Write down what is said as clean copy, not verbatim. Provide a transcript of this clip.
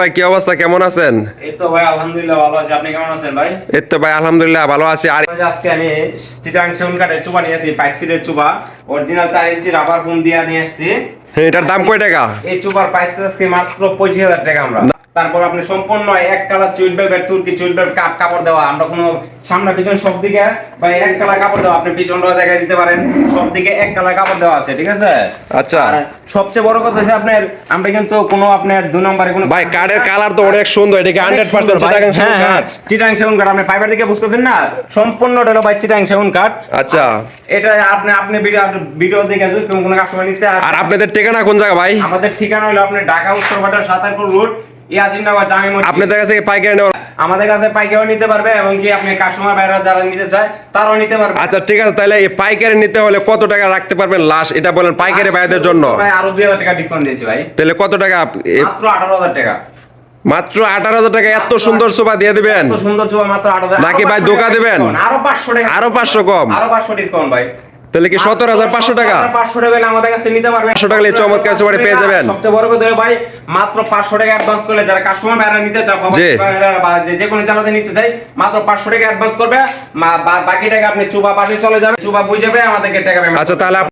ভাই কি অবস্থা, কেমন আছেন? এই তো ভাই আলহামদুলিল্লাহ ভালো আছি। আপনি কেমন আছেন ভাই? এই তো ভাই আলহামদুলিল্লাহ ভালো আছি। আর আজকে আমি চিটাং সেগুন কাঠের চুবা নিয়েছি, পাইপ সিটের চুবা, অরিজিনাল 4 ইঞ্চি রাবার বুম দিয়ে নিয়ে আসছি। এটার দাম কয় টাকা? এই চুবার প্রাইস আজকে মাত্র 25,000 টাকা আমরা। তারপর আপনি সম্পূর্ণ এক কালার চুইল বেল্ট, তুর্কি চুইল বেল্ট কাপড় দেওয়া, আমরা কোনো সামনে পিছন সব দিকে ভাই এক কালার কাপড় দেওয়া, আপনি পিছনটাও জায়গায় দিতে পারেন, সব দিকে এক কালার কাপড় দেওয়া আছে, ঠিক আছে? আচ্ছা। আর সবচেয়ে বড় কথা হচ্ছে আপনার আমরা কিন্তু কোনো আপনার দুই নম্বরে কোনো ভাই কাঠের কালার তো অনেক সুন্দর, এটা কি 100% চিটাগাং সেগুন কাঠ? চিটাং সেগুন কাঠ। আপনি ফাইবার দিকে বুঝতেছেন না, সম্পূর্ণ হলো ভাই চিটাং সেগুন কাঠ। আচ্ছা। এটা আপনি ভিডিও দেখে যদি কোনো কাস্টমার নিতে আর আপনাদের ঠিকানা কোন জায়গা ভাই? আমাদের ঠিকানা হলো আপনার ঢাকা উত্তরপাড়া সাতারপুর রোড, ইয়াসিননগর জামে মসজিদ। আপনাদের কাছে কি পাইকারি নেওয়া? আমাদের কাছে পাইকারিও নিতে পারবে এবং কি আপনি কাস্টমার বাইরে যারা নিতে চায় তারাও নিতে পারবে। আচ্ছা ঠিক আছে, তাহলে এই পাইকারি নিতে হলে কত টাকা রাখতে পারবেন লাস্ট, এটা বলেন পাইকারি ভাইদের জন্য। ভাই আরো 2,000 টাকা ডিসকাউন্ট দিয়েছি ভাই। তাহলে কত টাকা? মাত্র 18,000 টাকা। মাত্র 18,000 টাকা এত সুন্দর সোফা দিয়ে দিবেন? এত সুন্দর চুবা মাত্র 18,000। নাকি ভাই ধোকা দিবেন? আরো 500 টাকা, আরো 500 কম? আরো 500 ডিসকাউন্ট ভাই। তাহলে কি 17,500 টাকা? 500 টাকা হলে আমাদের কাছে নিতে পারবেন। 500 টাকা হলে চমৎকার সোফাটি পেয়ে যাবেন। সবচেয়ে বড় কথা হলো ভাই মাত্র 500 টাকা অ্যাডভান্স করলে যারা কাস্টমার বাইরে নিতে চায় বা যে কোনো জায়গাতে নিতে চায় মাত্র 500 টাকা অ্যাডভান্স করবে, বাকি টাকা আপনি চুবা পাশে চলে যাবে, চুবা বুঝে যাবে আমাদেরকে টাকা পেমেন্ট। আচ্ছা তাহলে